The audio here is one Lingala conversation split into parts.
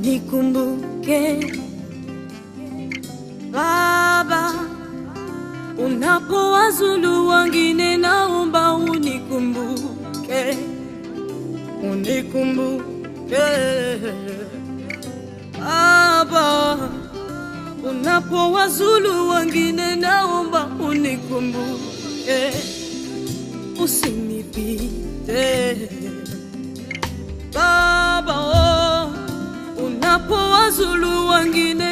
Unikumbuke Baba, unapowazulu wengine, naomba unikumbuke, unikumbuke Baba, unapowazulu wengine, naomba unikumbuke, usinipite Baba, unapowazulu wengine.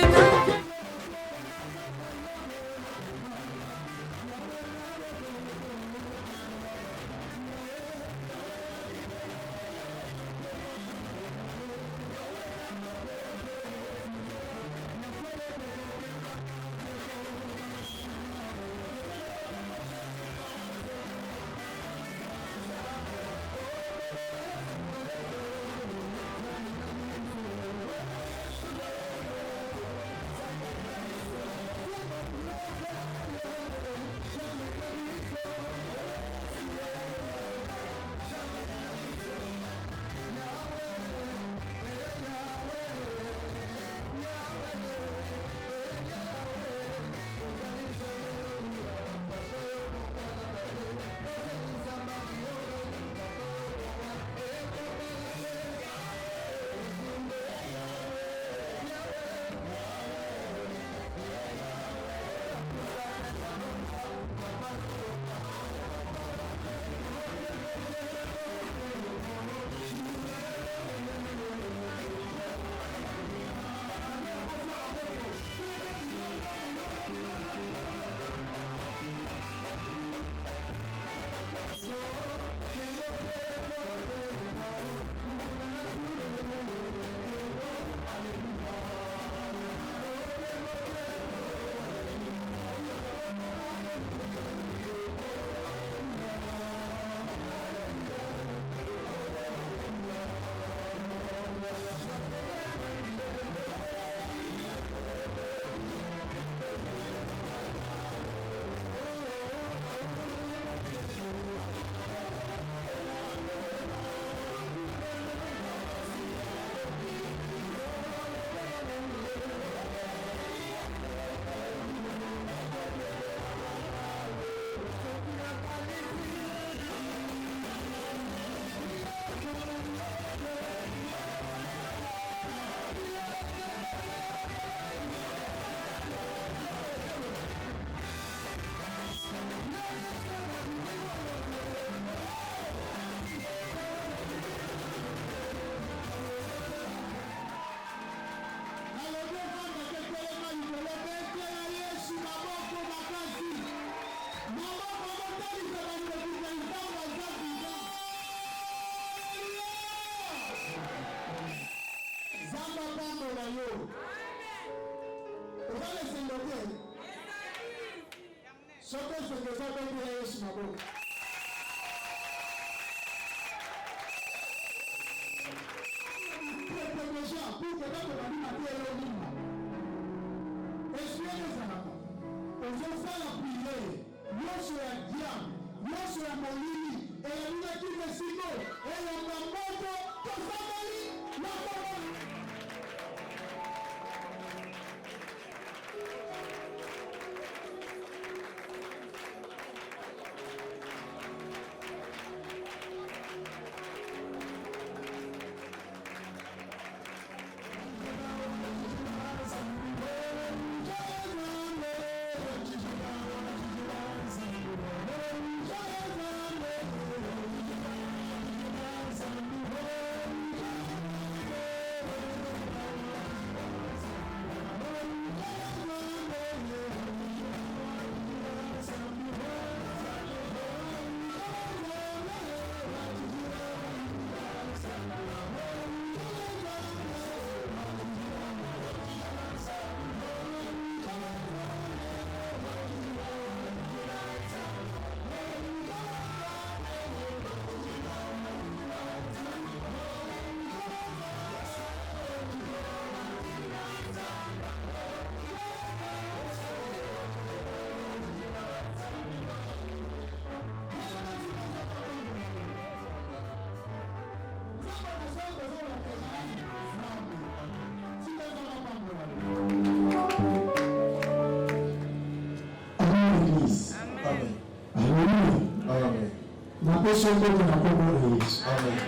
sombo na kombo na Yesu. Amen.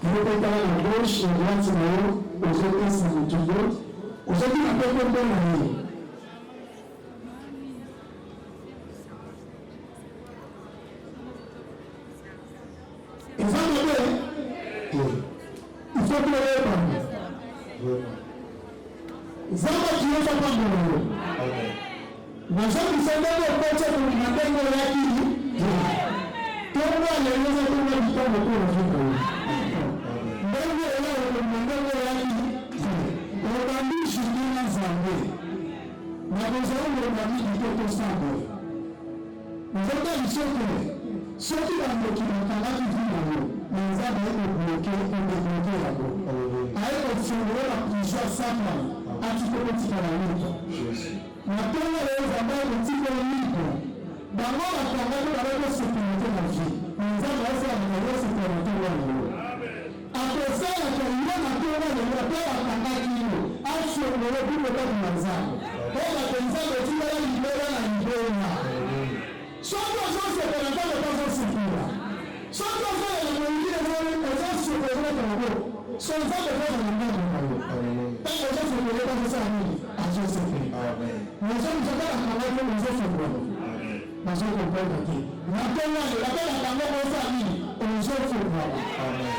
Yoko tala na gauche na droite na yo, ozopesa motubo, ozoki na kombo na ye. Eza mabe, il faut que le pambo. Zamba kiyoza pambo na yo. Amen. Nazaki sendele kocha kwa madengo yaki. Tongo aleweza kuwa kitambo kwa Afrika. Ndengo yao kwa madengo yaki. Wabandishi kina zambe. Na kuzaumu wabandiki toto sambo. Nzoka lishoke. Soki bandoki matangaji vina yo. Nzaba yako bloke yako. Aiko kufungula kujua sama. Atikoko tikalawika. Napenda leo ambayo mtiko nipo. Bango batangazo barako sécurité na vie. Nzaba asa anayo sécurité wao. Akosala kwa yeye na kwa wale wapea batangazo hiyo. Afyo wale bila kwa mwanzao. Kwa kenzao tika ya libera na libera. Soto zote kwa ndio kwa sikura. Soto zote na mwingine wale kwa sio kwa kwa kwa. Soto zote kwa ndio kwa. Tango zote kwa kwa sasa nini? Amen. Nous sommes encore à travailler nos offres. Nous sommes comprendre que maintenant la paix à nos familles, aux offres. Amen.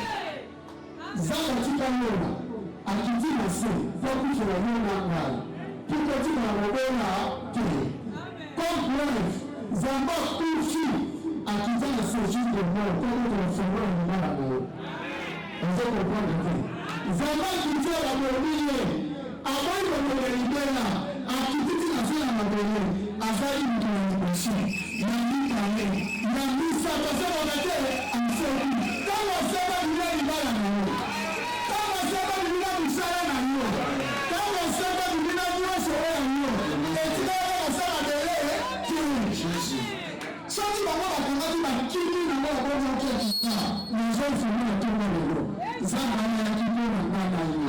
Zamba tikanyona, akiti nase, pour que la nyona ngala. Pour que tu na ngona te. Comme bref, Zamba kufi, akiti nase juste de mort, pour que le fondement de la mort. Nous sommes comprendre que Zamba akiti la mort. Avant de me libérer, akititi na fila mabele, afali mtu wa nikoshi, na mikane, na misa, kasema wakate, amseku. Kama sema bila libala na yo. Kama sema bila msala na yo. Kama sema bila mwa sowe na yo. Etika kama sema bele, kiri. Soti baba wakangati na kiri na mwa kwanza ukia kika. Nizo ufumu na tumba lego. Zamba na kipo na ngana yo.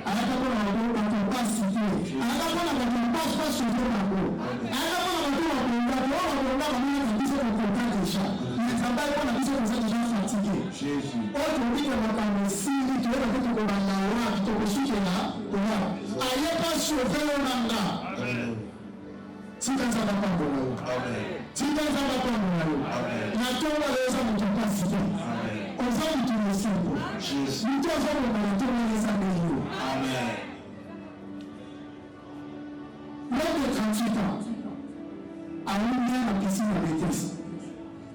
Anataka na wabu na kupasi kiri. Anataka na wabu na kupasi kiri na wabu. Anataka na wabu na kupasi kiri na wabu. Anataka na wabu na kupasi kiri na wabu. Nitambaye kwa na kisa kwa saji jana fatike. Oto mbike makamba sili tuweka kitu kwa bangawa kitokoshike na uwa. Ayepa shofelo nanga. Sita zaba pambo na yo. Sita zaba pambo na yo. Natonga leza mtupasi kiri. Oza mtu msipo. Mtu oza mtu leza mtu. Amen. L'homme de 38 ans a eu bien la piscine de maîtresse.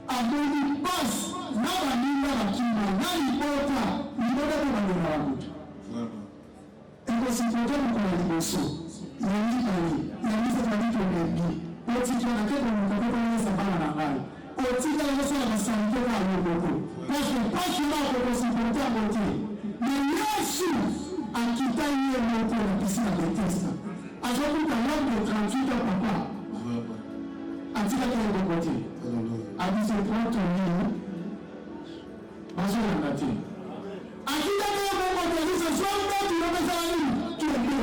A donné passe, n'a pas mis la kima, n'a l'hypota, l'hypota pour la demande. Et que si vous avez pour la dimension, il y a mis à lui, il y a mis cette famille qui est bien. Au titre de laquelle on ne peut pas aller sa balle à la balle. Au titre de laquelle on va s'arrêter à l'eau. Parce que pas seulement pour qu'on s'y porte à monter, mais Yesu a quitté une montée la piscine de maîtresse. Ajouté qu'un homme de 38 ans, papa, a dit qu'il y a de côté. A dit c'est pour ton lit. A dit la nature. A dit qu'il y a de côté. C'est soit toi qui l'as fait à lui. Tu es bien.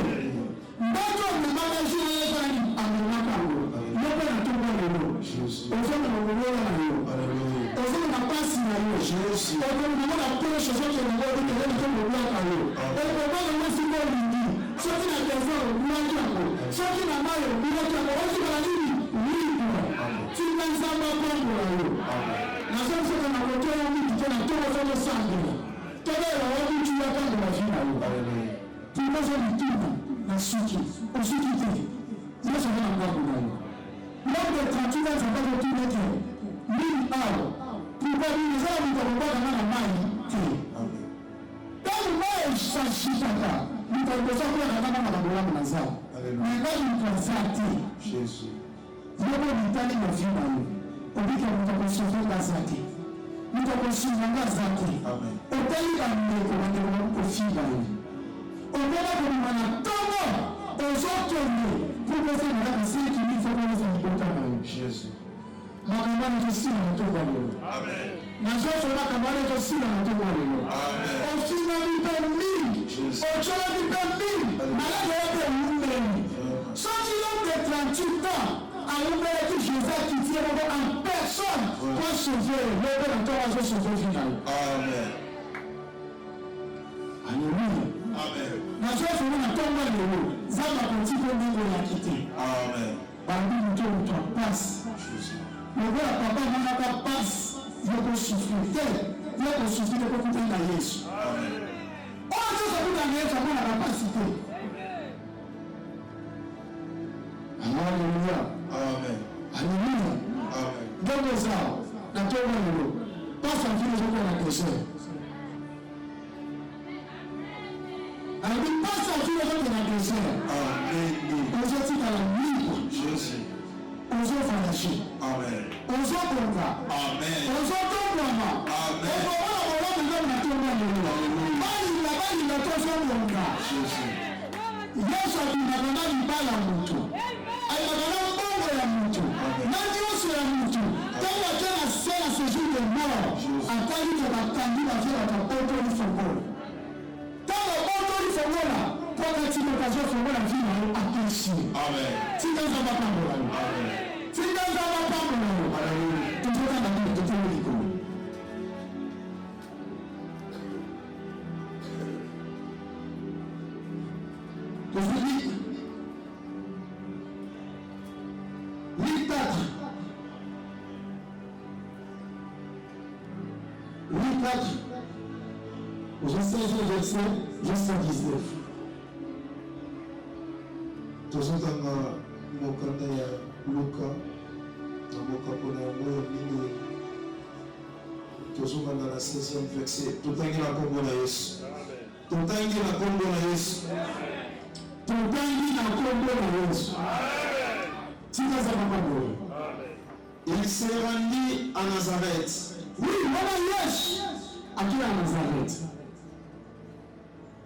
D'accord, mais ma mère, je l'ai fait à lui. A dit ma part. Il n'y a pas de tout le monde. Au fond, on va vous voir là. Au fond, on n'a pas si là. Au fond, on a la pêche, je sais que le monde est là. On va vous voir là. Et on va vous voir si vous l'avez. Ceux qui n'ont pas fait, vous l'avez fait. Ceux qui n'ont pas fait, vous l'avez fait. Ceux qui n'ont pas fait, oui. Tu n'as pas fait pour eux. La seule chose qu'on a montré, on dit que la tour est de sang. Quelle est la robe que tu as fait de la vie? Tu n'as pas fait du tout. La suite. Au suite, tu dis. Il y a ce qu'on a fait pour eux. L'homme de 38 ans, ça va être tout net. 1000 heures. Pourquoi les hommes ne vont pas dans la main? Quand moi, je s'agit pas. Nous avons besoin de la main dans la maison. Mais là, nous avons fait. Jésus. Yoko mitani na vima yo. Obika mutakosofu na zati. Mutakosofu na zati. Otali na mbeko wande wako fima yo. Obela kwa mwana tomo. Ozoto yo. Kukoze na kasi kimi foko yo zibota na yo. Jésus. Makamani tosi na toba yo. Amen. Na zoto na kamani tosi na toba yo. Amen. Ofina mitani. Ochola mitani. Malade yote mbeni. Soti yote 38 ans. aombela ti Jésus akitie moko en personne pour sauver lobe na ntongo azosauve final. Amen. Alléluia. Amen. Nazosoma na ntongo lelo Nzambe akonti mpo ndenge oyaki te. Amen. Bangi moto moto apasi lokola papa amonaka pasi yokosufrir te yokosufrir ekokutani na Yesu. Oyo tozokuta na Yesu amonaka pasi te. Alléluia. Amen. Alléluia. Amen. Donc ça, na ntongo lelo pasi afili ezokola na désert. Alors, pasi afili ezokola na désert. Amen. Ozotikala libre. Jésus. Ozovoyager. Amen. Ozokonga. Amen. Ozotongwama. Amen. Ozokola kolombe nzambe na ntongo lelo. Balinga tozobonga. Yesu abimaka na libala ya moto. Ayibaka na mbongo ya moto. Na nyonso ya moto. Ntango atia na se na séjour de mort. Atali to bakangi batie bakabotoli fongola. Ntango abotoli fongola. Mpo kati moto azofongola vi na yo apesi. Amen. Tika nzambe apambola yo. Tika nzambe apambola yo. Tozotanga nini toteli likolo. Je sais verset 19. Tozotanga mokanda ya Luka na mokapona yango ya mingi tozokanga na 16e verset. Totangi na kombo na Yesu. Totangi na kombo na Yesu. Totangi na kombo na Yesu. Tika za kombo. Il s'est rendu à Nazareth. Oui, mwana Yesu akila na Nazareth.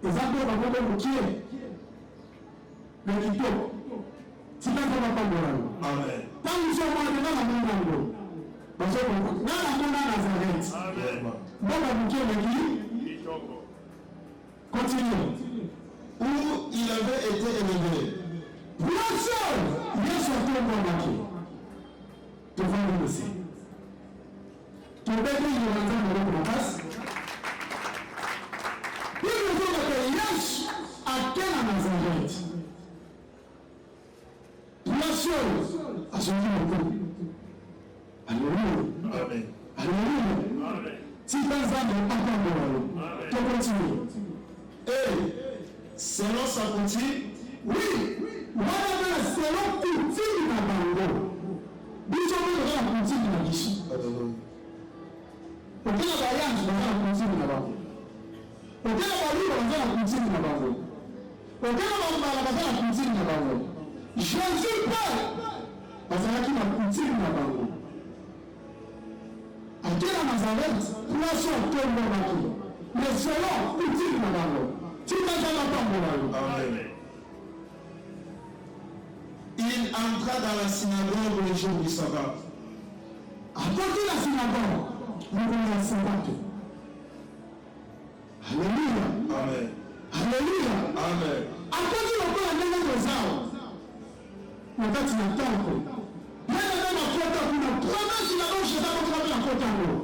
Ezako bakombo mukie. Na kitoko. Tika za kombo. Amen. Tangu sio mwana na mungu. Bazoko na mwana Nazareth. Amen. Baba mukie na Kitoko. Continue. Où il avait été élevé. Bien sûr, Yesu atombo maki. Tofandi mesi. Tobeki ywanza moro kwa basi. Hivi ndio Yesu akena Nazareth. Bien sûr, azongi moko. Alléluia. Amen. Alléluia. Amen. Tika nzambe atombo walo. To continue. Selon sa coutume, Oui, wana bana selon coutume na bango. Biso mo na coutume na biso. Okela ba yanzu na coutume na bango. Okela ba libo na coutume na bango. Okela ba mbala na coutume na bango. Jésus Père azalaki na coutume na bango. Akela Nazareth, place au tombe baki. Mais selon coutume na bango. Amen. Il entra dans la synagogue le jour du sabbat. Apporte la synagogue, nous voulons la sabbat. Alléluia. Amen. Alléluia. Amen. Apporte le corps à l'année de Zao. On va t'y attendre. Bien avant ma côte, on a trois synagogues, je sais pas comment on a côte en haut.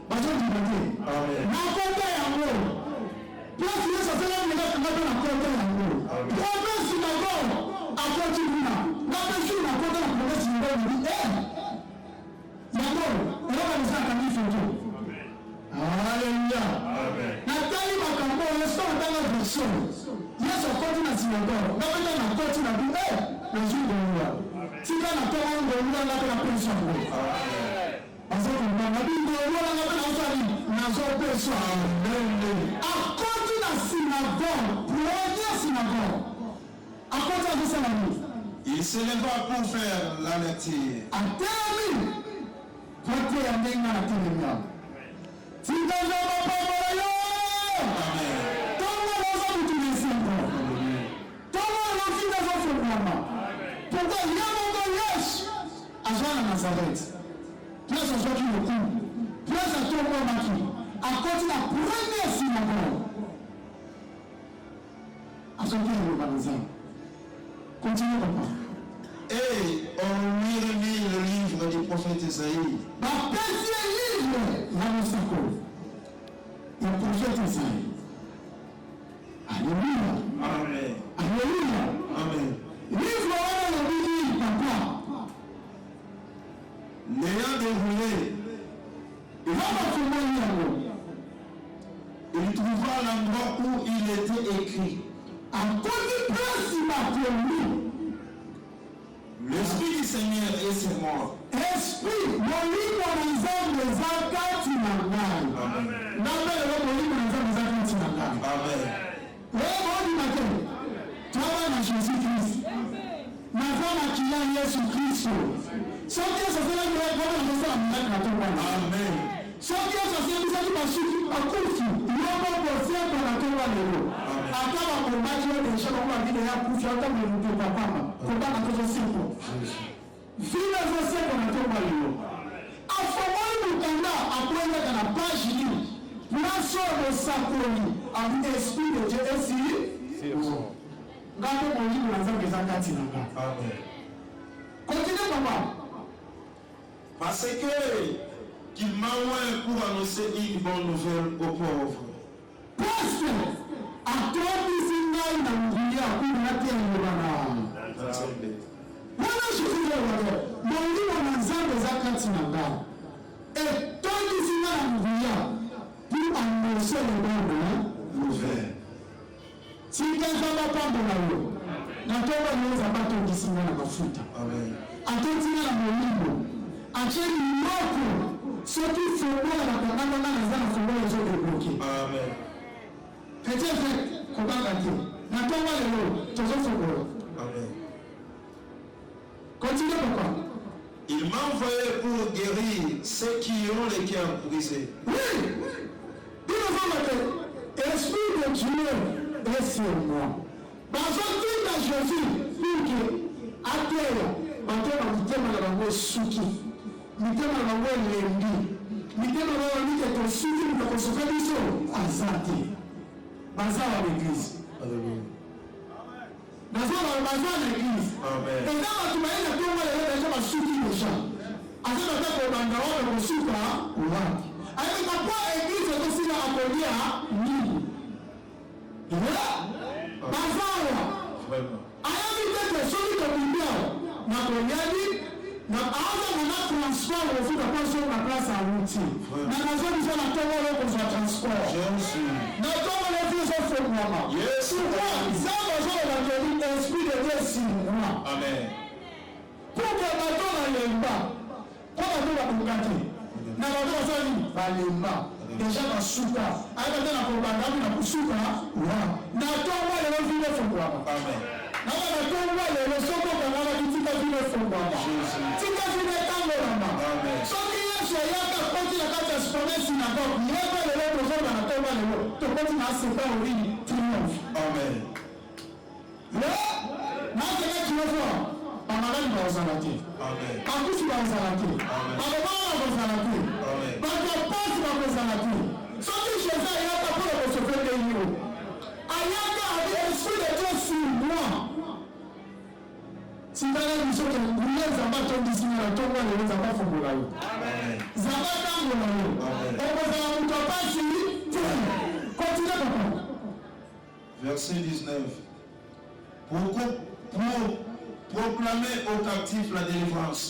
Bateau du bâtiment. Amen. Ma côte est en haut. Place Yesu asala mwenye kungata na kote yangu. Province synagogue akoti kuna. Na pesu na kote na province synagogue ni Yango, eroka nisaka nifunjo. Hallelujah. Amen. Natali makambo yeso ndanga version. Yesu akoti na synagogue. Na penda na koti na bi na jungo ngwa. Tika na toa ngwa na penda pesu ngwa. Amen. Azoko na bingo ngwa na penda usali na zo pesu. Amen. Akoti na synagogue, première synagogue. Akoti na synagogue. Il se leva pour faire la lecture. Atemi. Vote ya ndenga na telemia. Tika za mapambo yo. Amen. Tongo lozo mutumesinga. Tongo lozo za fongama. Pourquoi yamongo Yesu azana Nazareth. Place aujourd'hui le coup. Place à tongo maki. Akoti na première synagogue. Azongi le banza. Continue papa. Et on lui prophète Esaïe. bapesi livre ya mosako ya prophète Esaïe. Alléluia. Amen. Alléluia. Amen. Livre wana lobiki papa L'ayant déroulé, il trouva l'endroit où il était écrit. L'Esprit du Seigneur est sur moi. Esprit, molimo na nzambe eza kati na ngai. Nzambe lelo molimo na nzambe eza kati na ngai. Amen. Lelo molimo te. Taba na Jésus Christ. Naza na kila Yesu Kristo. Soki esasela ngai kama na kosala mnaki na tongo wana. Amen. Soki esasela bisaki basuki bakufi. Yoko bosemba na tongo lelo. Ata bakombaki yo deja bako babide ya kufi ata moto papamba. Kombaka tozo simple. Vile zosemba na tongo lelo. Afomoi mukanda akwendaka na page hii. Naso mosakoli ami esprit de Dieu esi. Ngato molimo na nzambe eza kati na nga. Amen. Continue papa. Parce que qu'il m'a oint pour annoncer une bonne nouvelle aux pauvres. Parce que atobisi ngai na nguya kuna natia ngobana. Wana Jésus le wale. Molimo na nzambe eza kati na nga. Etobisi ngai na nguya pour annoncer le bonne nouvelle. Tika nzamba pambola yo. Natonga nyeza bato ngisinga na mafuta. Amen. Atotina na molimo. Acheni moko. Soki fongola na kakanga na zana fongola ezo débloqué. Amen. Peut-être kobanga te. Natonga lelo tozo fongola. Amen. Continue papa. Il m'a envoyé pour guérir ceux qui ont les cœurs brisés. Oui. Puis nous avons l'esprit de Dieu est sur moi. Bazoki na Jésus pour que atera bato na mitema na bango suki. Mitema na bango elengi. Mitema na bango ke to suki na kosoka biso azate. Baza wa l'église. Alléluia. Baza na l'église. Amen. Et dans la tumaini na tonga lelo deja basuki deja. Azana ta ko banda wa kosuka wapi. Ayi ka kwa église ko sina akolia nini. Voilà. Bazawa. Vraiment. Ayabi tete soki to bimbia na konyadi na aza na transport au futa kwa so na place à route. Na nazo bisa na tongo lo ko za transport. Jésus. Na tongo lo fi so fo mama. Yes. Zaba zo la joli esprit de Dieu si moi. Amen. Pour que bato na yemba. Kwa bato ba kukati. Na bato ba sani ba lemba. Déjà na suka. Aya tena ko banda na kusuka. Wa. Na tongo lo fi so mama. Amen. Na ba tongo lo soko kana kitika vile so mama. Tika vile tango mama. Amen. Soki Yesu yaka koti na kati ya promesse na God. Yeba lelo tozoba na tongo lelo. To koti na sepa uri triomphe. Amen. Nakena kilofo bamalani bazala te. Amen. Bakufi bazala te. Babomana bazala te. Bato pasi bazala te. Soki Jésus ayaka mpona kosauve te yo. Ayaka avec l'esprit de Dieu sur moi. Singana biso ke nguye nzamba tondisi na tongo lelo nzamba fongola yo. Nzamba tangola yo. Okozala moto pasi te. Continue papa. Verset 19. Pour proclamer aux captifs la délivrance.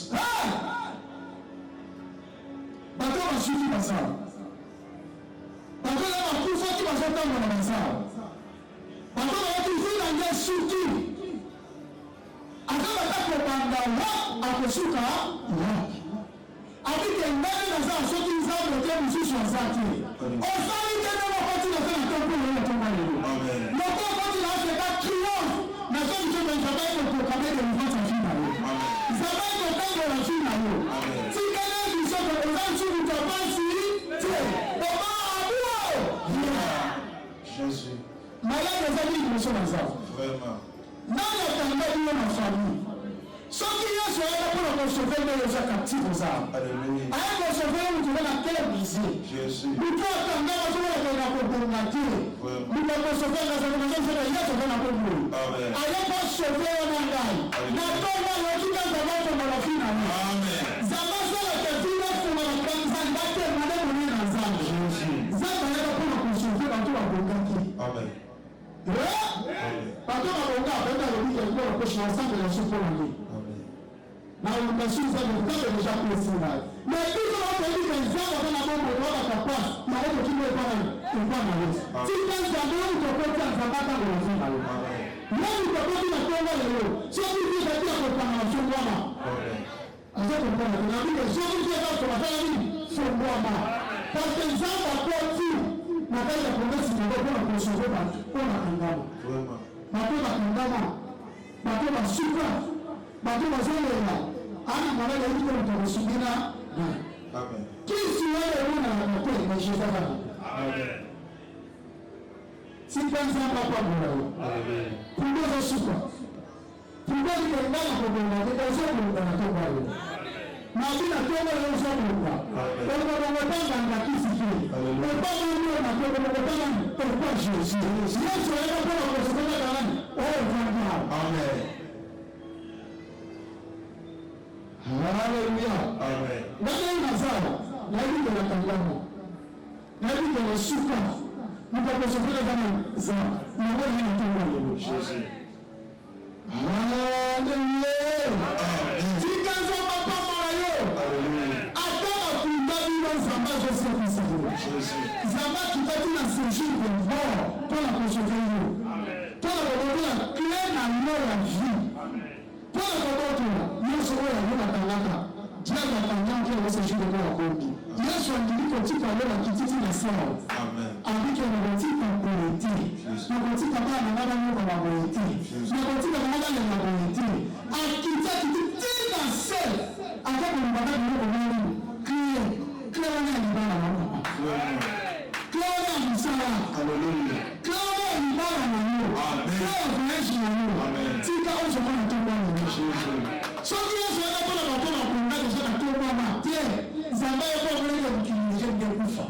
Bato basuki basala. Bato na bakufaki bazotambola basala. Bato bayaki vila nde suki. Ata batako banda wa akosuka wapi. Abike ndani naza soki nzambe te mosusu aza te. Osali te nde mokoti naza na tongo lelo na tongo lelo. Moko okoti na afeka triomphe. Nazo biso nzambe ekoproclame délivrance en fin na yo. Nzambe ekotambola fin na yo. Tikele biso oza nsuru topasi te. Oba abuo. Jésus. Malade eza bili liboso na nzambe. Vraiment. Nani atanga bino na famille. Soki Yesu ayaka mpona kosauve ndenge oza captive ozala. Alléluia. Aya kosauve mutu na cœur brisé. Jésus. Mutu atanga bazomona na kobonga te. Mutu akosauve ngazalaka nazosala Yesu aza na koboye. Amen. Aya kosauve wana ngai. Na tonga yoki nzambe akombola fi na yo. Amen. Nzambe asala alikuwa anaposha asante na shukrani kwa Mungu. Na ukashinda mkate déjà précis là. Mais tout ça on dit que ça va dans la bombe on va pas passer. Na hapo kimwe pana na wewe. Si kwanza ndio utakopa zapata kwa lazima leo. Leo utakopa na kuomba leo. Sio hivi ndio kwa pana shungwana. Azoto kwa na ndio sio hivi ndio kwa pana nini? Shungwana. Parce que ça va pas tout. Na kaja kuongeza ndio kwa kushungwana. Kwa kangama. Vraiment. Matema kangama. Matema shuka. Matema zolela. Ana mwanadamu yuko mtakusubira. Amen. Kisi wewe una kweli maisha yako. Amen. Si kwanza hapa bora. Amen. Punguza shuka. Punguza kuendana kwa Mungu. Ndio sababu unatoka leo. Na bila toba leo sababu. Kwa sababu unataka ngakisi kile. Kwa sababu ndio unatoka kwa Yesu. Yesu anakuwa kwa sababu gani? Amen. Hallelujah. Amen. Ndio mazao. Na hivi ndio tangazo. Na hivi ndio shuka. Mtaposofika kama za. Na wewe ni mtu wa Mungu. Hallelujah. Sikaanza mapamba leo. Hallelujah. Hata kuimbaji na zambazo sio kisifu. Zamba kitatu na sujud de mort pour la construire. Amen. Pour la remonter clair na mort la vie. Amen. Pour la remonter Yesu wewe unatangaza. Jaza tangazo kwa sujud de mort. Yesu andiko tika leo kititi na sawa. Amen. Andiko na tika kuiti. Na kutika bana na bana kwa maboiti. Na kutika bana na maboiti. Akita kititi na sel. Akapo mbana ni kwa nini? Clear. Clear na ni bana na. Gloria a Dieu. Hallelujah. Gloria a Dieu. Amen. Gloria a Dieu. Amen. Tika on se prend tout le monde. So Dieu se va pour la pour la pour la tout le monde. Tiens, zamba yako mbele ya mkimbizi ngekufa.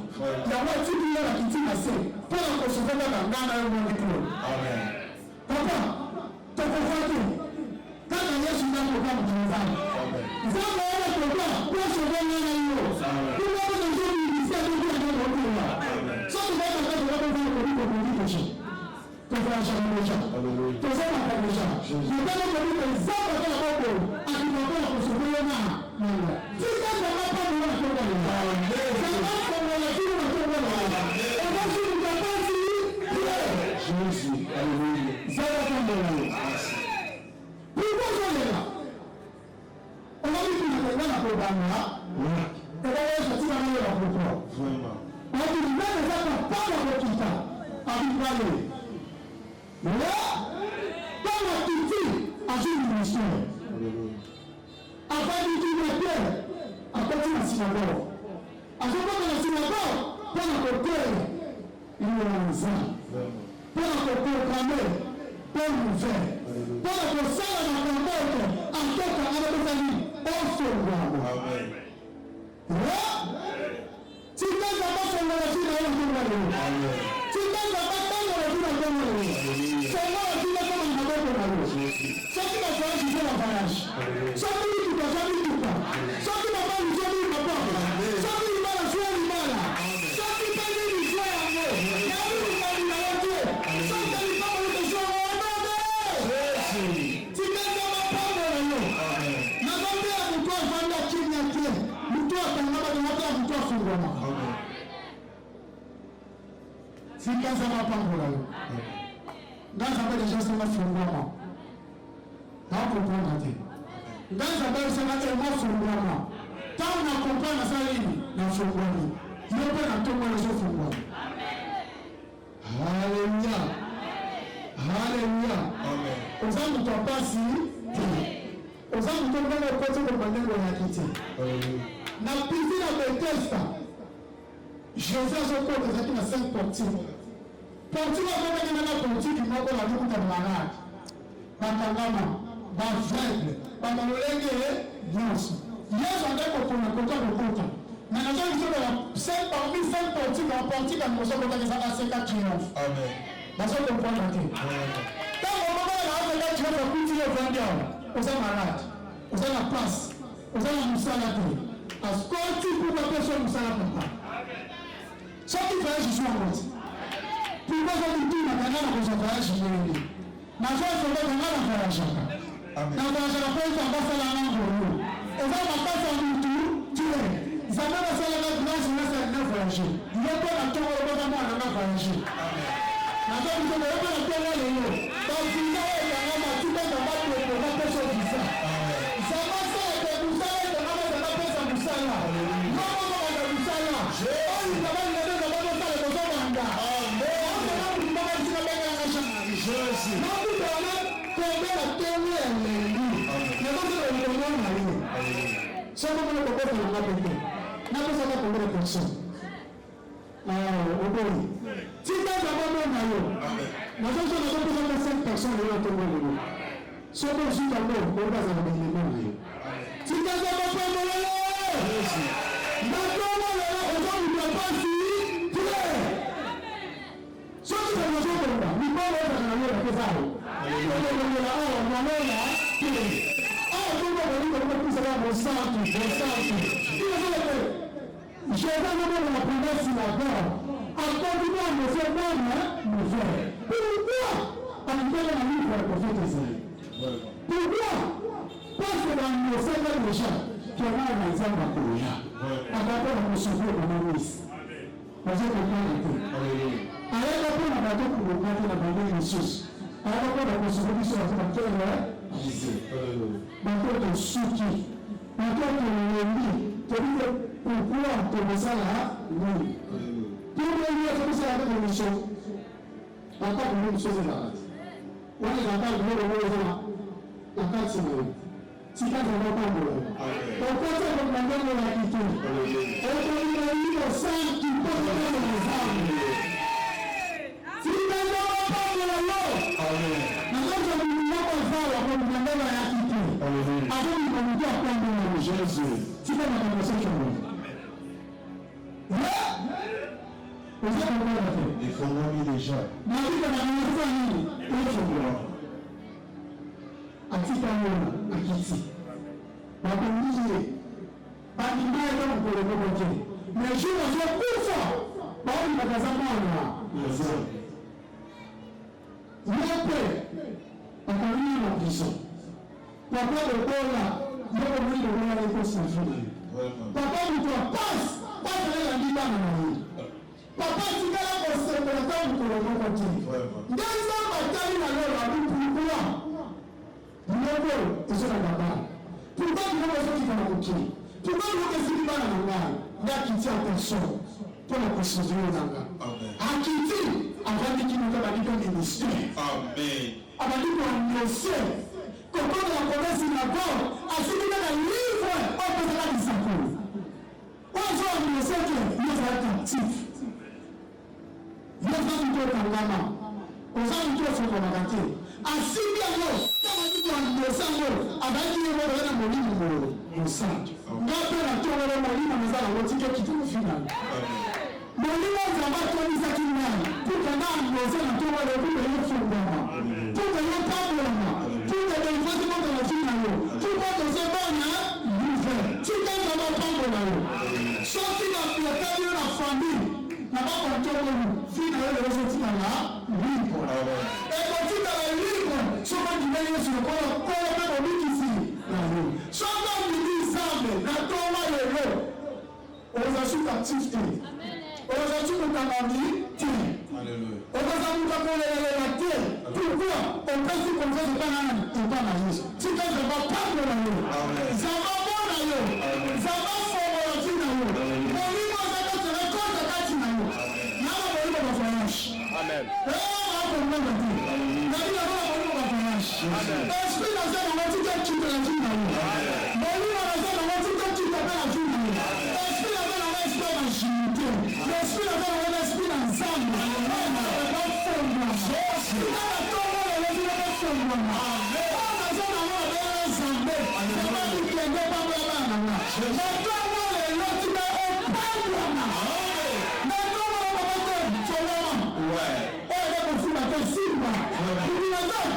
Ya watu ndio wakitina sasa. Pour la consoler la ngana yao ndio. Amen. Papa, tutafuata. Kama Yesu ndio kwa mtazamo. Amen. Zamba yako kwa kwa sababu nani hiyo. Sawa. Kwa sababu ndio ni sasa ndio ndio. So the Bible says what is the communication. Tofauti moja. Tazama kabisa. Ndio kwa zama kwa hapo akinapoa kusubiri na Mungu. Sisi kama hapa ni watu wa Mungu. Sasa kwa lazima watu wa Mungu. Basi mtapasi. Yesu. Haleluya. Sasa kwa Mungu. Mungu sasa. Unabii tunakwenda kwa Bwana. Kwa Yesu tuna leo hapo. Vraiment. Watu mbele zako pale kwa kita. Abibale. Kama kiti azuri msio. Afadi kimepe. Apati na sinagogo. Asopata na sinagogo pana kokole. Ile wanza. Pana kokole kame. Pana mve. Pana kosala na kamboto. Antoka anapoza ni oso wao. Amen. Sikaza basa na wajina wao kwa leo. Amen. Sikaza basa na wajina kwa leo. Sema wajina kama mnagogo na leo. Sasa kwa sababu sio farashi. Sasa hivi kwa sababu tupa. Sasa baba ni sio baba. Sasa ni mara sio ni mara. Sasa pale ni sio yango. Na huyu ni na wote. Sasa ni kama ni sio wanadamu. Sikaza mapambo na leo. Na ngombe mtoa fanda kimya kile. Mtoa tangaba ni hata mtoa fungwa. Sikaza mapambo na leo. Ngaza mbele Yesu mafungwa. Hapo kwa nje. Ngaza mbele sana kwa mafungwa. Tao na kompana sasa hivi na fungwa. Yote na tomo na fungwa. Amen. Hallelujah. Hallelujah. Amen. Ozangu topasi. Ozangu topanga kote kwa maneno ya kiti. Na pili na Bethesda. Jésus a encore des à 5 portiques. Portiques a fait des portiques qui n'ont pas la route de malade. Batangama, Bavègle, Bamalolègue, Dios. Dios a fait pour le côté de côté. Mais nous avons 5 parmi 5 portiques, un portique à nous sommes dans les années 50 triomphes. Amen. Nous sommes comprendre à Dieu. Quand on va voir la triomphe, on peut dire au vendeur, aux malades, aux la place, aux la moussalade. Parce que tu peux pas faire ça moussalade. Só que vai Jesus na morte. Por causa do time, a galera com essa voyage de ele. Na sasa ndio ngana farashaka. Na farashaka kwa basa la nango. Eza makasa mtu tue. Zamana sala na glass na sala na farashaka. Ndio na toa roba mwana na farashaka. Na sasa ndio na toa leo. Basi ndio ngana tuka na watu kwa pesa visa. Zamasa kwa kusala na ngana na pesa kusala. Mama na kusala. Ai na bana na bana sala kwa sala. Jesus. Now we are not going to tell you anything. You're not going to know anything. Someone will go to the market. Now we are not going to consume. Okay. See that about my own. Now we are not going to send person here to know. So much you can know. What does it mean? See that about my own. Now go on. I'm going to pass you today. So we are not going to. We go over and over the valley. Je vais vous la promesse d'abord. Encore du temps, me fait moi, me fait. Pourquoi? En même temps, on a le prophète Isaïe. Pourquoi? Parce que dans nos seigneurs déjà, qui ont un exemple à courir. Avant de me sauver de mon fils. Vous avez compris? Alors, on a battu pour le prendre la bandée de Jésus. Alors, on a construit sur la terre, bateau de Souki, bateau de Lévi, pourquoi tu me sens là? Oui. Tout le monde a commencé à faire une mission. Encore une chose est là. On est encore une chose là. Encore c'est vrai. Si quand on va pas mourir. Donc, quand on va demander la quitter, on va demander au sang qui peut donner les armes. Si quand on va pas mourir, maintenant je ne vais pas faire la demander la quitter. Avant de demander à prendre le Jésus. Si quand on va commencer à mourir. Vous avez compris la fait. Il faut mourir déjà. Ma vie dans la famille, il faut mourir. Atikamona akiti bakondiye bakimbaya kama koleko kote mais je ne sais pas ça baoni bakazamana yope akalini na prison papa lokola yoko mwili lokola yeko sifuri papa mutwa pas la ndibana na hili papa sikala kosembola kama koleko kote ndanza batali na leo abukukula Moko ezo na baba. Pourquoi tu veux que tu vas côté? Pourquoi tu veux que tu vas na ngana? Nda kiti attention pour la construction d'anga. Amen. Akiti avant qui nous va dire que ministère. Amen. Avant de annoncer comment la promesse na God a suivi le livre au de la disciple. On va annoncer que nous sommes actifs. Nous sommes tous kangama. On va nous tous sur la gâteau. Asibia yo kama mtu anasango abaki yeye bwana mwalimu Musa ngapi na toa na mwalimu mzala wotike kitu kufika mwalimu zamba toni za kinani tuka na mmoja na toa na kumbe yeye fungama tuka yeye pabona tuka ndio mfasi moja na chini yo tuka ndio bwana yuve tuka ndio pabona yo soki na plakadi na famille na baba mtoto fina yeye roho tina na lipo souvent du meilleur sur le corps, comme on dit ici. Souvent on dit ça, na toma le lot. On a su l'activité. On a su qu'on a envie, alléluia. On a su qu'on a la terre. Pourquoi? On peut se comme ça, c'est pas la vie. Si tu ne vas pas pour la vie, ça va bon la vie. Ça va fort la vie la vie. On lui va ça se récolte la vie la vie. Là on va aller dans voyage. Amen. Et on va comprendre la vie. La vie la vie. Esprit dans un moment où tu te la vie dans nous. Mais lui dans un moment où tu te la vie dans nous. Esprit dans un moment esprit d'agilité. L'esprit dans un moment esprit d'ensemble. On ne peut pas fondre. Il a la tombe de la vie de fondre. On a besoin d'avoir un zambé. C'est pas du qui est pas pour la main. Mais tombe de l'autre qui est au pas de la main. Mais tombe de la main. Tu vois là. Ouais. Et il est pour la personne. Il dit la main.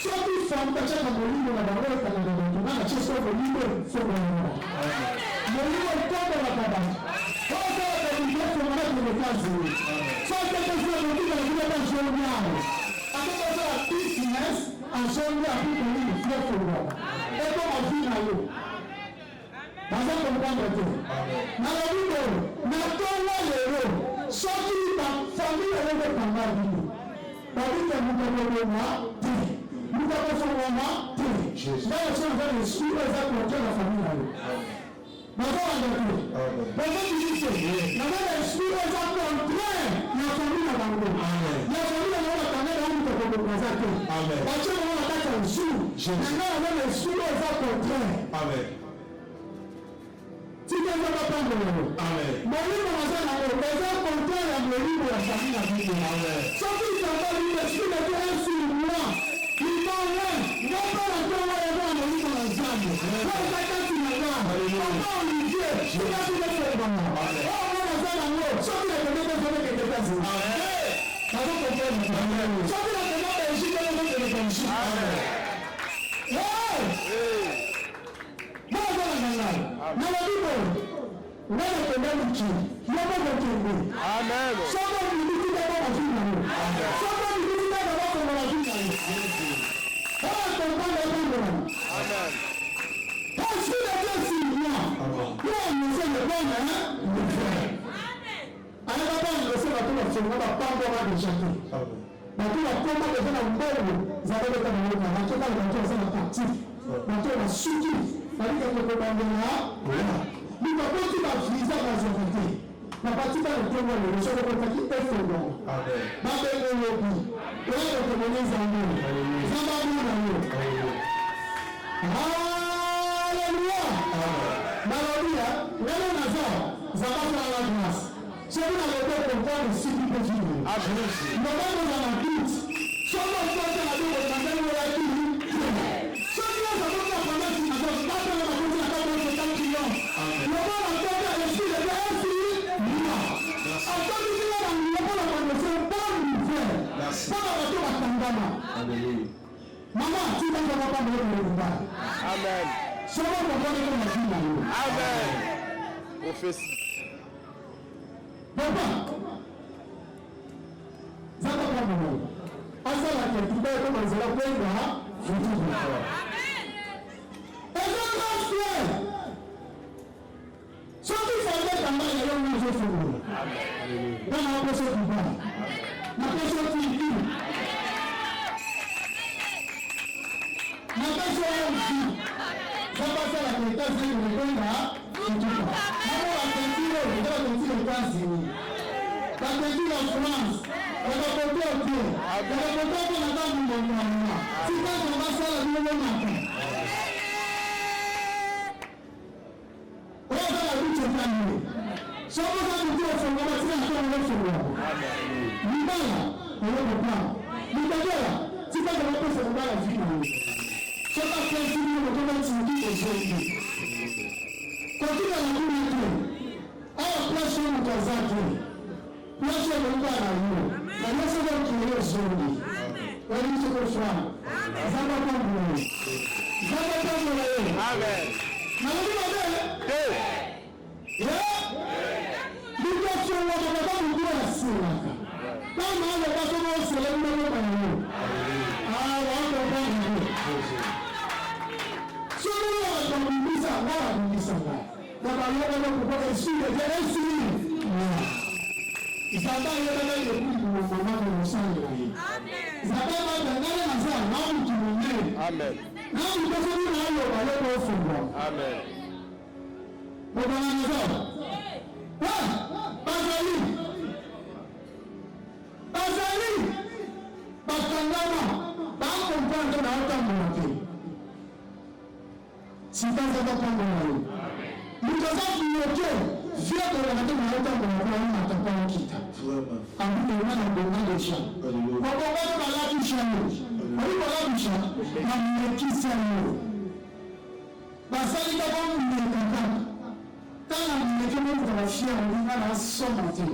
soki femme bachaka molimo na bango ekangaka bato nana tie so molimo efongola molimo etombolaka bato osalaka bibefongola telekazi soki ekosila motikala bilaka journal akokosala business ensemble apui molimo fiefongola ekoma vi na yo baza comprendre te nalobi boye na ntongo lelo soki bafamile eloko ekanga bino babika mukakoloma te mukakosongoma te ndayosonaza l'esprit eza contre la famille na yo bazolanda te bazokisi te naza l'esprit eza contraire na famille na bango na famille na bango bakanga na mukakoloma te batie bango na kati ya jour nanga naza l'esprit eza contraire tika eza bapambolo molimo naza nango eza contraire ya molimo ya famille na bino soki isambali l'esprit de Dieu est sur moi limonwe ngopona ntongo eza na molimo na nzambe oza kati na nga papa olivier tikaki lefebana oyo naza nango soki nakende tezolekende kasi nazokomprendre soki nakende belgique ezokende belgique nalobi boye ngana kende mokili yoko mokende soko militika po bafi na yo soko militika na bakongo bafi na yo oyo kompanda ebongolana esprit de Dieu sur moi yo annoncer le bon le vrai ayaka baannonce bato bafonga bapambwaka deja te bato bakoma deja na mbongo zabeleka bangoka batokala bato baza na parti bato basuki balika kokobandela bikokoti bavisa bazoko te bapatika lotongo lelo soko kotaki efongo babengo lobi oyo okomona nzambe nzambe abuna yo alleluya balobi ngelo naza zabasalala grâce soki na loto comprendre siki mpe vivre ndobangoza na doute soki okota na dongo nandeli oyaki soki ozakoka fondasi na dongo batanga bakonzi na kabosotakilo lobo na kota esprit de Dieu esi moi atokisila na lokola bandose bon nouvelle mpona bato batangama mama tikanga bapamba yokolelumba soko kokoneko na vi na yo prophétie papa zaka pamba azalaka etuba ekoma nzela kwenga futubu eza transfer soki fande kanga na yo ngo ozofungola wana aposo dubai naposo tiki naposo ofi zabasalaka etats-unis ekwenga futubu namo batentire eza batentire etats-unis batentire france bakakote ote bakakote ote na ntango mbongwana tikaka basala bilongonaka oyo aza na bice tangile soko oza kutu ofonga batika na ntango ofonga libala oyokopana libagela tikaka bapesa mobala vi na yo soka presini motoba tindi ezoki kotika na kuna te awa place oyo moto aza te place oyo molinga na yo na nyonso okili ezongi oyebisi kofana zamba pambola yo zamba pambola yo nalobi mabe likosongwaka baba motu asilaka tama aloba soki osele mbongoka na yo wakobango soki oyaka bibisa nga babibisa nga na balobana kuko esile te esili zaba yebana yekuli momamaka mosalela ye zaba batangana naza namutu monene namutu soki naloba yoka ofungwa bobana naza bazali bakangama bakomprendre na otambola te sika zaba pambola yo moto aza bloke vie kolaka te na otambola ko ayina tapa okita abutolona na bonga deja babonga te balakisha yo oyi balakisha na milekisa yo basali kaka milekaka tanga mileke mokuta bafia olinga na soma te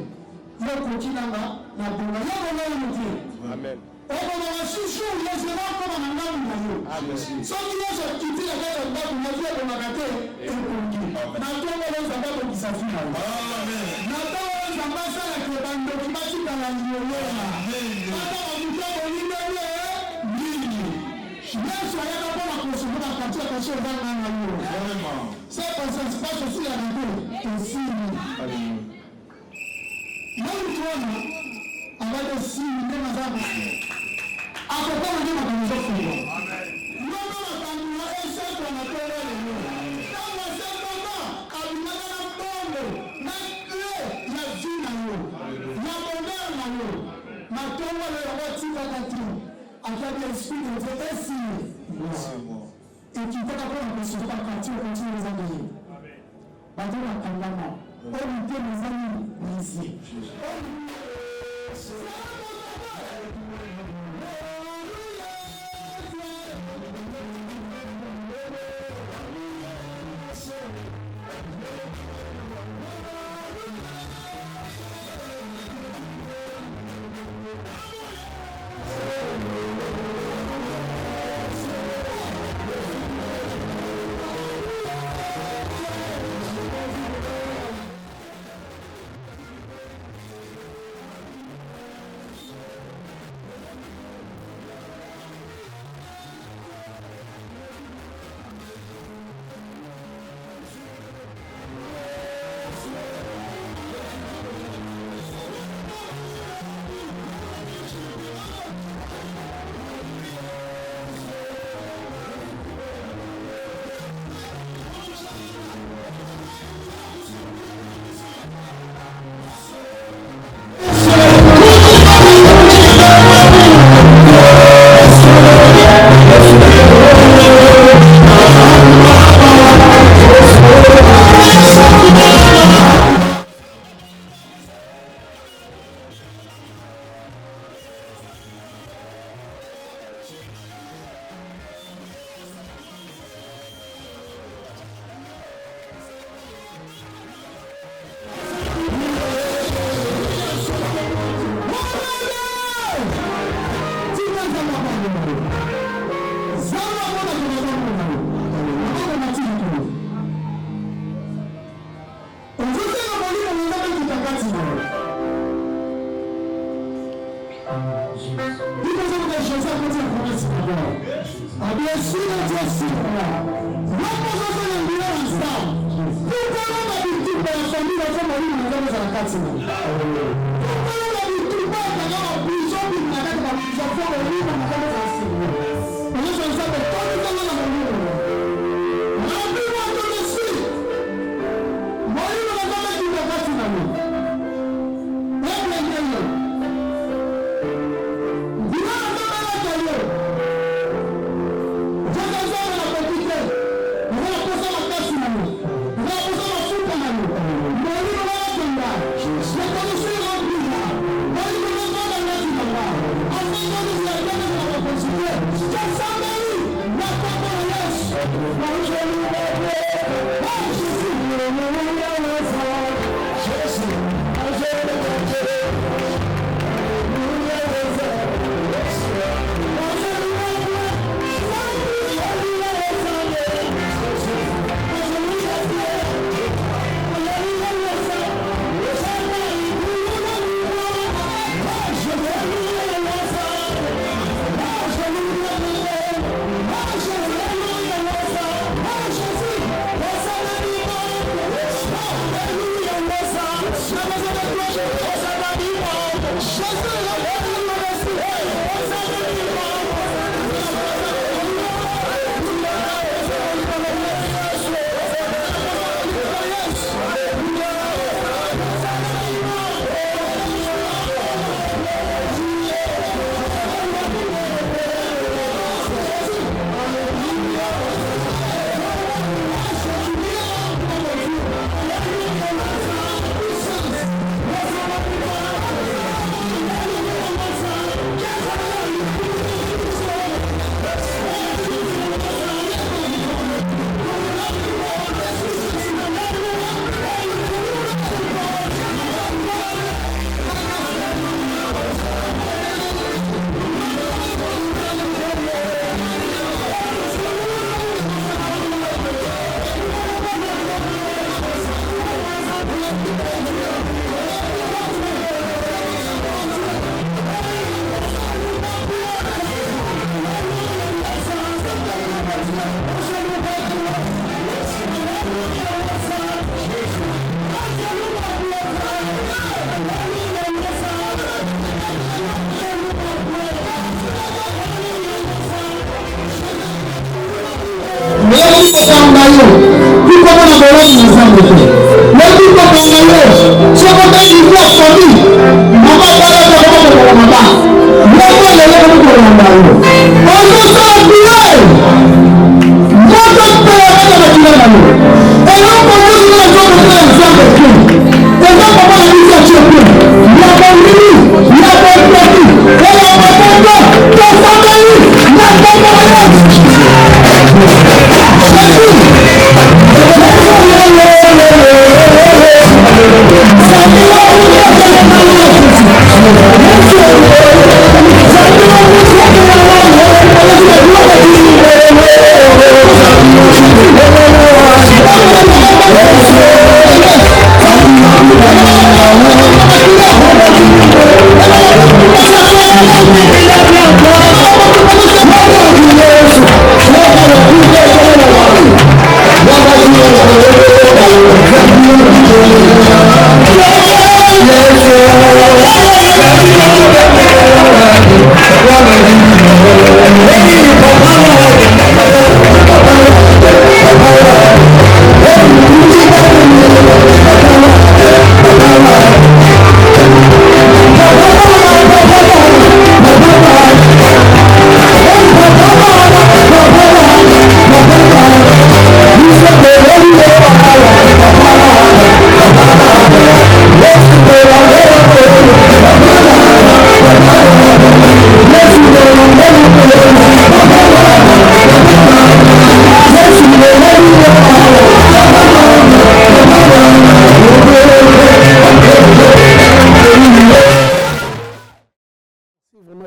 yokoki nanga na bonga yokonayo te okona basusu yezela ekoma na ngambu na yo soki nyonso kiti na kati ya ndako nazwi ekomaka te ekoki na ntongo oyo nzambe akokisa vi na yo na ntongo oyo nzambe asalaka bandoki batikala lioloya ata bamutu akolindeli mingi yesu ayaka mpona kosokola kati ya kasi ozanga na yo c'est parce que c'est pas ceci la vérité esili namutu wana abade esili nde nazako akokoma nde makambo ezofungwa nono makambo esekwa na tolo lelo ntango asekoma abimaka na mbongo na cle ya vi na yo ya bonheur na yo na ntongo lelo otikaka te akabi esprit de dieu esili ekitaka mpona kosokola kati okontinue ezanga ye bato bakangama oyo mtema ezangi lisie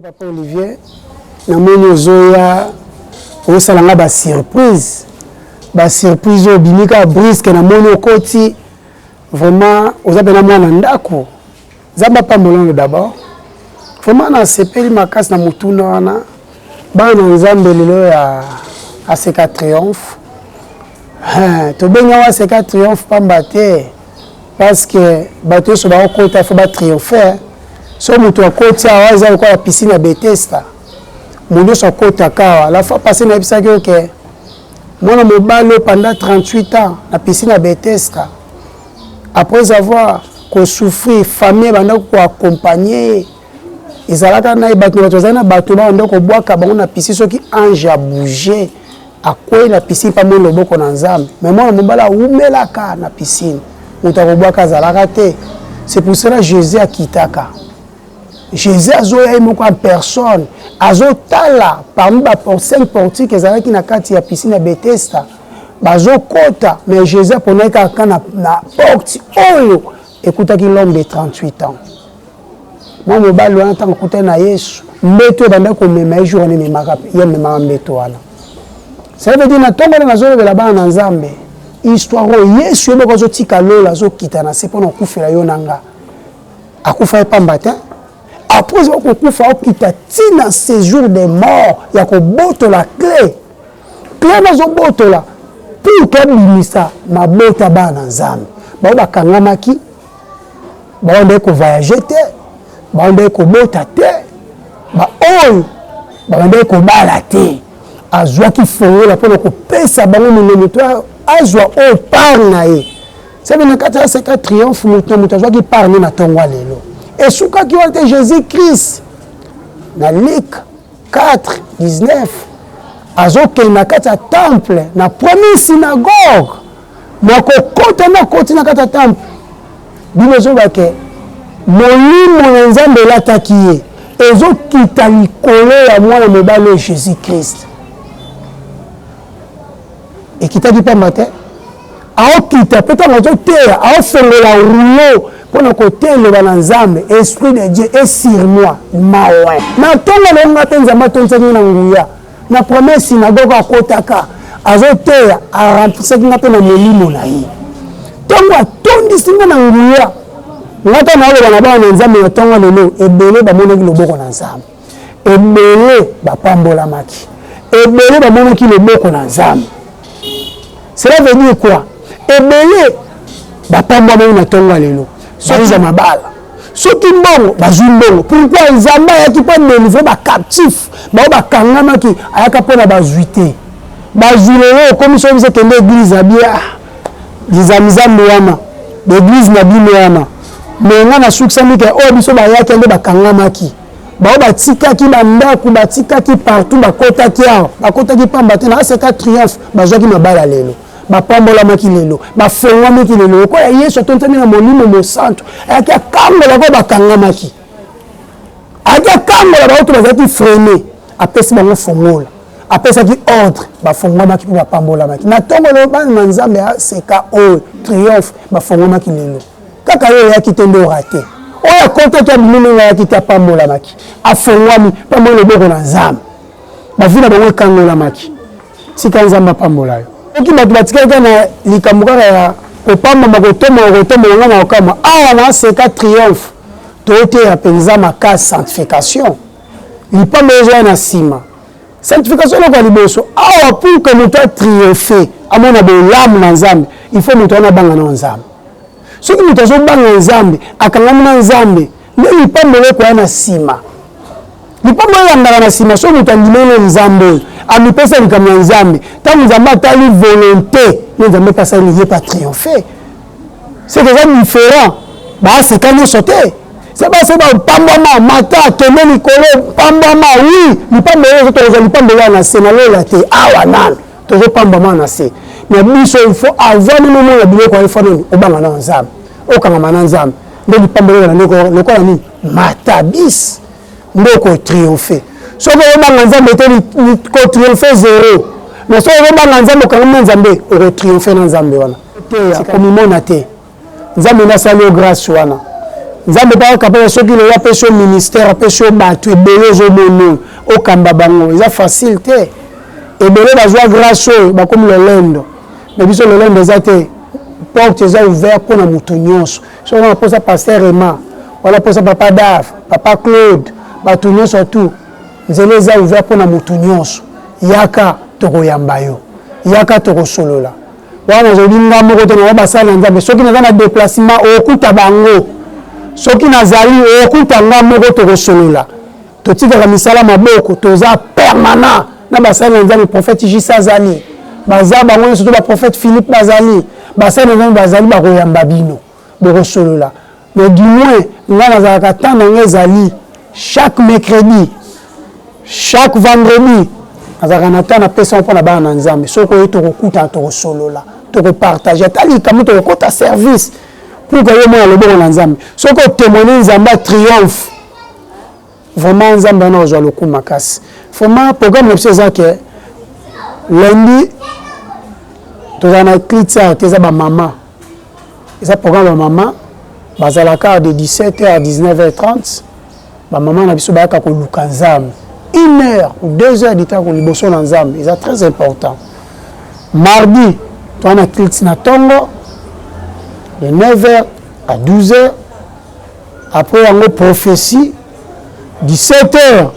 Papa Olivier, namoni ozoya osalanga ba surprise au bimika brisque namoni okoti vraiment ozabena mwana ndako zamba pa molongo d'abord vraiment na sepeli makasi na mutuna wana bana nzambe lelo ya ACK Triomphe to benga wa ACK Triomphe pamba te parce que bato so ba okota faut ba triompher. So mutu akoti awaza kwa piscine ya Bethesda. Mundo so kota kawa. La fois passée na ebisa que mwana mobalo pendant 38 ans na piscine ya Bethesda. Après avoir souffrir famille banda ko accompagner ezalaka na bato bazana bato ba ndoko bwaka bango na piscine soki ange a bouger akwe na piscine pa molo boko na nzambe. Mais mwana mobala umelaka na piscine. Mutu akobwaka zalaka te. C'est pour cela Jésus a kitaka. Jésus a zoé en personne, a zo tala parmi les 5 portiques qui sont na kati ya piscine à Bethesda. Bazo kota, mais Jésus a ponné quelqu'un na porte oyo. Écoutez l'homme de 38 ans. Moi me balo en tant que na Yesu, mbeto banda ko mema journée mema ya mema mbeto wana. Ça veut dire na tomba na zo de la ba na Nzambe. Histoire Yesu yebo zo tika lola zo kitana c'est pour na kufela yo nanga. Akufa pa matin. Après, il faut quitter un séjour des morts. Il y a que la clé. Clé dans un boto là. Pour que ministère ma botte à bas dans zam. Ba ba kangamaki. Ba on ko voyager te. Ba on ko bota te. Ba ol. Ba on ko bala te. Azwa ki fo la pour ko pesa ba mo monitoire. Azwa o parnae. C'est bien que ça c'est triomphe muto azwa ki parne na tongwa lelo. Et ce qui a été Jésus-Christ, dans Luc 4, 19, azoke na kata temple, na première synagogue, na kokota na koti na kata temple. Bilozo bake, molimo nzambe latakiye, ezo kita likolo ya mwana mobali Jésus-Christ. Et kita di pa matin, ao kita peta mazo teya, ao fongola rouleau. Pour le côté le bananzambe esprit de Dieu est sur moi mawe na tonga le ngatenza matonzani na nguya na promesse synagogue akotaka azoteya a remplir ngape na molimo na yi tonga tondi singa na nguya ngata na le bana bananzambe na tonga lelo ebele ba monaki loboko na nzambe ebele ba pambola maki ebele bamonaki loboko na nzambe. Cela veut dire quoi? Ebele bapambwa bango na ntongo lelo soki mabala soki mbongo bazwi mbongo. Pourquoi nzambe ayaki mpo délivre bacaptif bao bakangamaki ayaka mpona bazwi te bazwi lelo okomi soki biso kende église na bia lizamizambe wana l'église na bino wana me nga na sukisami ke oyo biso bayaki nde bakangamaki bao batikaki bandako batikaki partout bakotaki awa bakotaki pamba te na aseka triomphe bazwaki mabala lelo bapambolamaki lelo bafongwamaki lelo okoya yesu atontami na molimo mosantu ayaki akangola ko bakangamaki ayaki akangola baoto bazalaki frene apesi bango fongola apesaki ordre bafongwamaki mpo bapambolamaki na ntongo lelo bana na nzambe aseka oyo triomphe bafongwamaki lelo kaka yo oyaki te nde orate oyo akotaki abimino ayaki te apambolamaki afongwami pambo loboko na nzambe bavina bango ekangolamaki tika nzambe apambola yo oki bato batikaki na likambo kaka ya kopambama kotombola na okama awa na aseka triomphe toyoteya mpenza makasi sanctification lipambo ezoya na nsima sanctification eloko ya liboso awa pour que moto atriomphe amona bolamu na nzambe il faut moto wana abanga na nzambe soki moto azobanga nzambe akangami na nzambe nde lipambo elekoya na nsima lipambo eyandaka na nsima soki moto andimeli nzambe amipesa likambo ya nzambe ntango nzambe atali volonté ye nzambe epasali ye pa triomphe c'est que eza différent baaseka nyonso te se base bapambwama mata akende likolo pambwama wi lipambo oyo tokozwa lipambo oyo na se nalola te awa nano tozopambwama na se mais biso il faut avoir nini mona biloko alifa nini obanga na nzambe okangama na nzambe nde lipambo oyo na lokola nini matabis nde okotriomphe soki obanga nzambe te kotriomphe zero mais soki obanga nzambe okangami na nzambe okotriomphe na nzambe wana komimona te nzambe nasali o grâce wana nzambe pa kapela soki lelo apesi yo ministère apesi yo bato ebele ozomona okamba bango eza facile te ebele bazwa grâce oyo bakomi lolendo mais biso lolendo eza te porte eza ouvert mpona moto nyonso soki wana posa paster Emma wala posa papa Dave papa Claude bato nyonso tu nzela eza ouvert mpona moto nyonso yaka tokoyamba yo yaka tokosolola wana ozolobi nga moko te na basala nzambe soki naza na déplacement okuta bango soki nazali okuta nga moko tokosolola totikaka misala maboko toza permanent na basali na nzambe prophète Jisa azali baza bango nyonso to baprophète Philippe bazali basali na nzambe bazali bakoyamba bino bokosolola mais du moins nga nazalaka temps na nga ezali chaque mercredi chaque vendredi azalaka na temps napesa mpo na bana na nzambe soki oyo tokokutana tokosolola tokopartage ata likambo tokokota service pour que yo mona loboko na nzambe soki otémoigne nzambe triomphe vraiment nzambe wana ozwa lokumu makasi vraiment programme na biso eza ke lundi tozala na éclipse awa te eza bamama eza programme bamama bazalaka de 17h à 19h30 bamama na biso bayaka koluka nzambe 1 heure ou 2 heures ditaka koliboso na nzambe eza très important mardi toza na éclipse na ntongo de 9h à 12h après yango prophétie 17h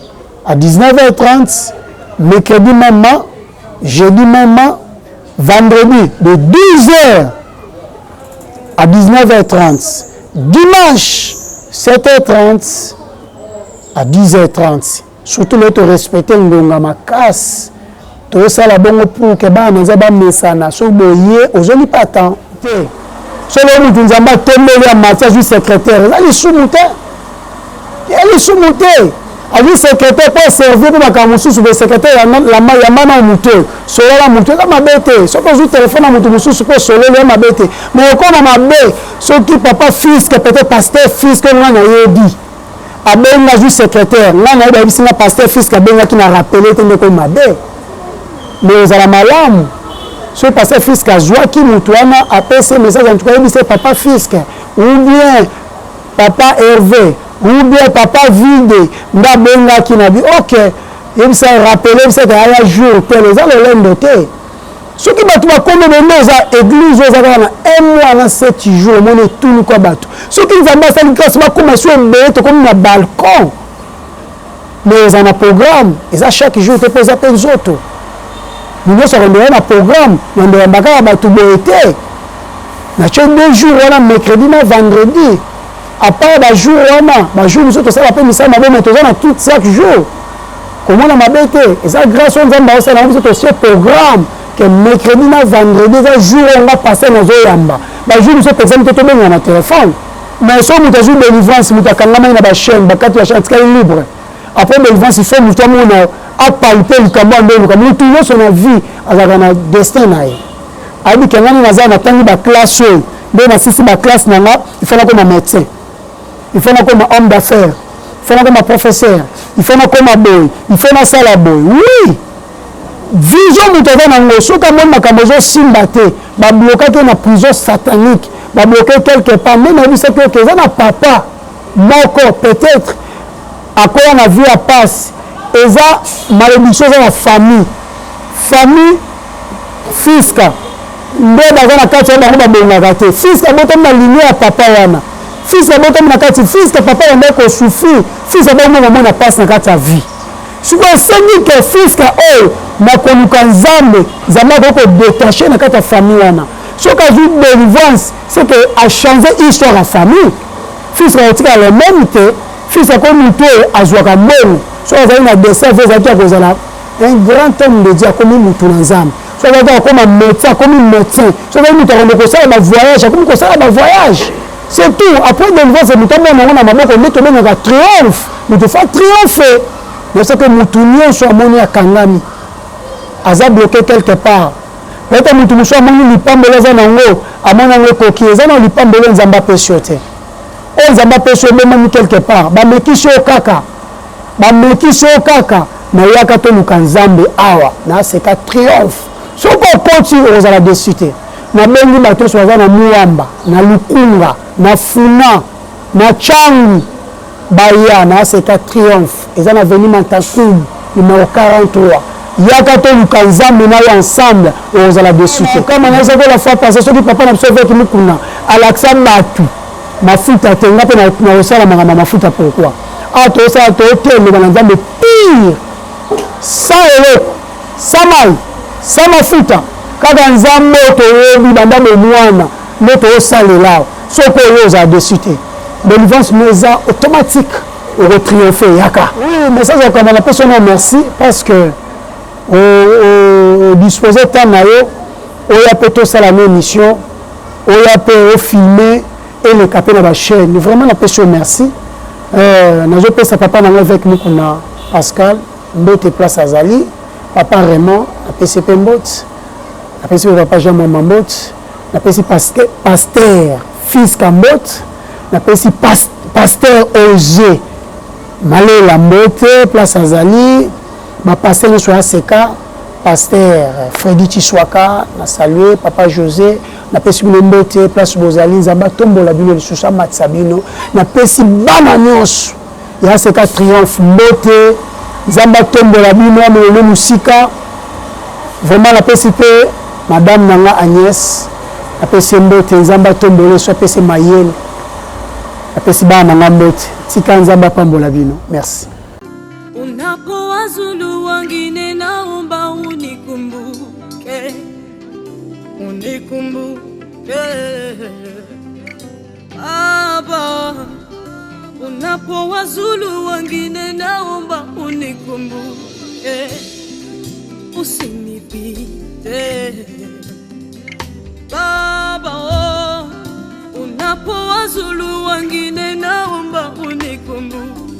à 19h30 mercredi même jeudi même vendredi de 12h à 19h30 dimanche 7h30 à 10h30 surtout le to respecter ngonga makasi to sala bongo pour que bana nza ba mesana so boye ozoli pas temps te solo mutu nzamba tembeli ya matia ju secrétaire ali sumute ali sumute ali secrétaire pour servir pour makamususu be secrétaire ya mana mutu solo la mutu la mabete so ko ju téléphone mutu mususu pour solo le mabete mais ko na mabe so ki papa fils que peut-être pasteur fils que ngana yebi abenga ju secrétaire ngana yebi singa pasteur fils ka benga ki na rappeler te ndeko mabe mais za la malamu so pasteur fils ka joie ki mutu wana apese message en tout cas c'est papa fils ou bien papa Hervé ou bien papa Vide nda benga ki na bi OK yebi ça rappeler ça ka jour tel za le lendo te ce qui batu bakomo bendo za église za kana 1 mois na 7 jours mone tout ko batu ce qui nzamba sali kasi bakoma so mbele to comme na balcon mais ils ont un programme, et ça chaque jour te pose appel aux autres. Nous avons un programme, nous avons un été. Nous avons 2 jours, mercredi et vendredi. À part les jours, nous autres, ça va pas ça, mais tout chaque jour. Comment on a été? Et ça, grâce à nous, nous avons aussi un programme que mercredi et vendredi, les jours, on va passer dans les yamba. Les jours, nous avons par exemple, tout le monde a un téléphone. Mais si nous avons une délivrance, nous avons une chaîne, la chaîne libre. Après délivrance, il faut que nous avons à palper le combat, nous toujours sur notre vie, avec un destin. Il dit que nous avons une classe, il faut comme un médecin, il faut comme un homme d'affaires, il faut comme un professeur, il faut comme un boy, il faut comme un salaboy. Oui! Vision nous avons dans le souk, comme un simbaté, bloqué dans la prison satanique, bloqué quelque part, même si c'est que ça n'a papa, moko, peut-être, à quoi on a vu à passe, et ça, malédiction dans la famille, fisca, nde dans la carte, on a bien raté, fisca, bon, on a ligné à papa, fisca, bon, on a carte, fisca, papa, on a qu'on souffre, fisca, bon, on a passe dans la carte à vie. Si vous savez que fisca, oh, ma konukazambe, zama ko détacher dans la famille, ce que j'ai eu de délivrance, c'est qu'à changer l'histoire de la famille, fisca, on a le même temps, fisca, comme nous tous, à Zouakamon, soit vous avez un dessin, vous avez un grand homme de Dieu, comme nous tous les âmes. Soit vous avez comme un médecin, soit vous avez un voyage, comme un voyage. C'est tout. Après délivrance, nous avons un triomphe. Nous devons triompher. Mais c'est que nous tournions sur mon à Kangami. Aza bloqué quelque part. Peut-être que nous sommes en Lipambele, à mon angle coquille, en Lipambele, en Zamba Pessioté. On Zamba Pessioté, même quelque part. Bameki sur Kaka. Mais il y a quand on nous Zambe awa. C'est qu'un triomphe. Si on continue, on va décider. Na bengi bato so na Muamba, na Lukunga, na Funa, na Changu. Baya, c'est un triomphe. Ils ont venu Mantakoum, numéro 43. Il y a quand on nous ensemble, ensemble, on a dessus. Comme on a dit la fois passée, ceux qui papa n'a pas sauvé qui nous connaissent. Alexandre Matou, ma foute à tenir, na osala ma foute à pourquoi. Ah, tout ça, tout est le bananza, mais pire. Ça est ça mal, ça ma foute. Quand on a moto, on a mis moine, notre salle là, ce qu'on a dessus. Délivrance nous automatique au triompher yaka. Oui, mais ça c'est comme on appelle son nom merci parce que au disposer temps na yo, on a peut tout ça la même mission, on a peut filmer et le capé dans la chaîne. Vraiment on appelle son merci. Na je peux ça papa na avec nous qu'on a Pascal, Mbote place Azali, papa Raymond, a PCP Mbot, a PCP papa Jean Mbot, a PCP pasteur fils Kambot. N'appelle pasteur Oger Malé Lambote, place Azali, ma pasteur sur ACK, pasteur Freddy Chiswaka, na salué, papa José, n'appelle Lambote, place Bozali, Zamba Tombo la Bino, Sousa Matsabino, n'appelle Bananios, il y a ACK Triomphe, Mbote, Zamba Tombo la Bino, Mélone Moussika, vraiment n'appelle Madame Nanga Agnès, n'appelle Mbote, Zamba Tombo, soit PC Mayel. Merci. Unapowazulu wengine naomba unikumbuke, Baba. Unapowazulu wengine naomba unikumbuke, usinipite Baba. Unapowazulu wengine naomba unikumbuke.